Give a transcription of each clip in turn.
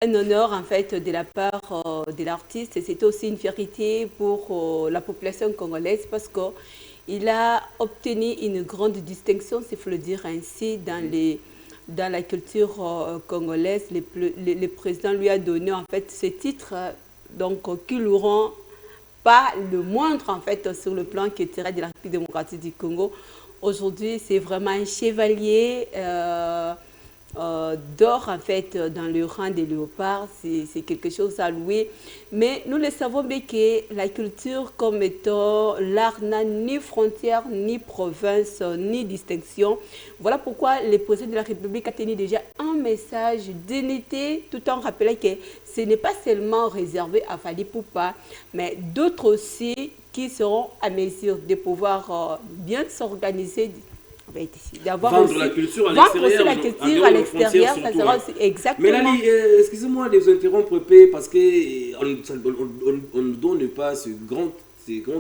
un honneur en fait de la part de l'artiste et c'était aussi une fierté pour la population congolaise parce qu'il a obtenu une grande distinction, s'il faut le dire ainsi, dans la culture congolaise. Le président lui a donné en fait ce titre donc qui lui rend pas le moindre en fait sur le plan culturel de la République démocratique du Congo. Aujourd'hui, c'est vraiment un chevalier d'or en fait dans le rang des léopards, c'est quelque chose à louer. Mais nous le savons bien que la culture comme étant l'art n'a ni frontières, ni province, ni distinction. Voilà pourquoi le président de la République a tenu déjà un message d'unité tout en rappelant que ce n'est pas seulement réservé à Fally Poupa, mais d'autres aussi qui seront à mesure de pouvoir bien s'organiser d'avoir vendre aussi, la culture à vendre aussi l'extérieur, la culture à l'extérieur, ça sera aussi exactement. Mélanie, excusez-moi de vous interrompre parce que on ne donne pas ces grands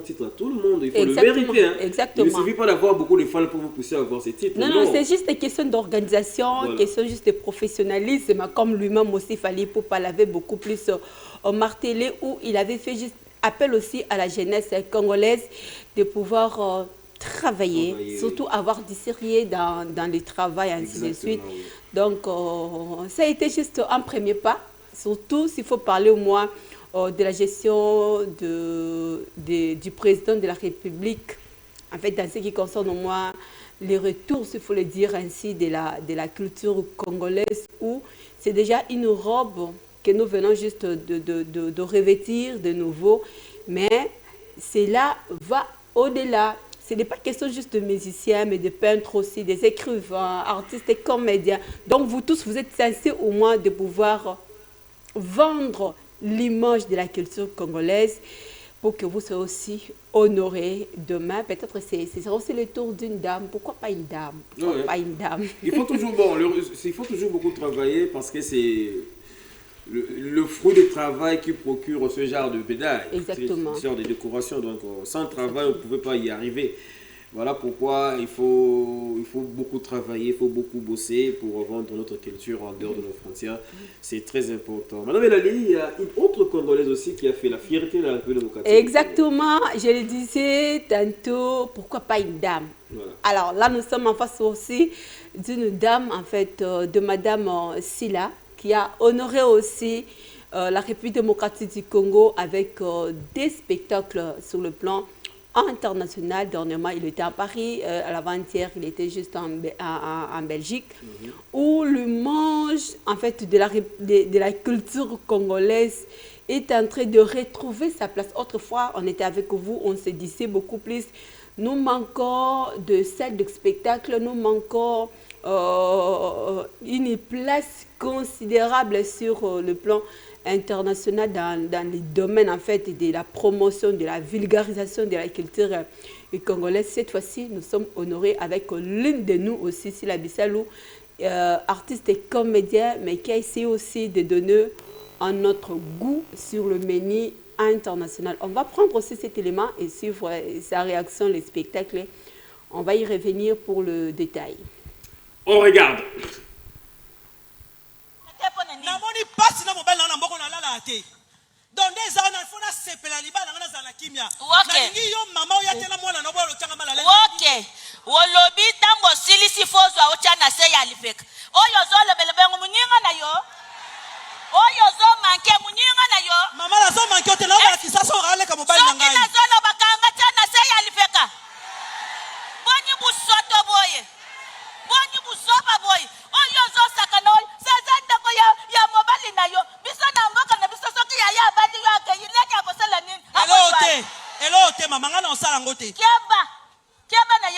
titres à tout le monde. Il faut Exactement. le mériter. Hein. Exactement. Il ne suffit pas d'avoir beaucoup de fans pour vous pousser à avoir ces titres. Non, non, c'est juste une question d'organisation, voilà. Question juste de professionnalisme, comme lui-même aussi, Fally Poupa l'avait beaucoup plus martelé, où il avait fait juste appel aussi à la jeunesse congolaise de pouvoir travailler, surtout avoir du sérieux dans le travail, ainsi de suite. Oui. Donc, ça a été juste un premier pas, surtout s'il faut parler au moins de la gestion du président de la République, en fait, dans ce qui concerne au moins les retours, s'il faut le dire ainsi, de la culture congolaise, où c'est déjà une robe que nous venons juste de revêtir de nouveau, mais cela va au-delà. Ce n'est pas question juste de musiciens, mais de peintres aussi, des écrivains, artistes et comédiens. Donc vous tous, vous êtes censés au moins de pouvoir vendre l'image de la culture congolaise pour que vous soyez aussi honorés demain. Peut-être que ce sera aussi le tour d'une dame. Pourquoi pas une dame? Pourquoi pas une dame? Il faut toujours, il faut toujours beaucoup travailler parce que c'est le fruit du travail qui procure ce genre de médaille. Exactement. Ce genre de décoration. Donc, sans travail, on ne pouvait pas y arriver. Voilà pourquoi il faut beaucoup travailler, il faut beaucoup bosser pour vendre notre culture en dehors de nos frontières. C'est très important. Madame Mélanie, il y a une autre Congolaise aussi qui a fait la fierté de la République démocratique. Exactement, je le disais tantôt, pourquoi pas une dame? Voilà. Alors là, nous sommes en face aussi d'une dame, en fait, de Madame Sila, qui a honoré aussi la République démocratique du Congo avec des spectacles sur le plan international. Dernièrement, il était à Paris, à l'avant-hier, il était juste en Belgique, où le mange en fait, de la culture congolaise est en train de retrouver sa place. Autrefois, on était avec vous, on se disait beaucoup plus. Nous manquons de salles de spectacle, nous manquons une place considérable sur le plan international dans les domaines en fait de la promotion, de la vulgarisation de la culture congolaise. Cette fois-ci, nous sommes honorés avec l'une de nous aussi, Sila Bissalou, artiste et comédien, mais qui a essayé aussi de donner un autre goût sur le menu international. On va prendre aussi cet élément et suivre sa réaction, les spectacles. On va y revenir pour le détail. On regarde. namoni pasi na mobali na mboko na lala te donc des ans na fona sepela libala ngana za na kimia nalingi yo mama oya tela mwana na bolo tanga malala okay wolobi tango silisi fozwa ocha na se ya lifeka oyo zolo belebengo munyinga na yo oyo zo manke munyinga na yo mama la zo manke otela wala kisaso rale ka mobali na ngai so zolo bakanga tana se ya lifeka boni busoto boye boni busoba boye oyo zo sakana sazanda ko ya mobali na yo biso na mboka na biso soki ya bandi yo akeyileka kosala nini elote mama ngana osala ngote kiamba na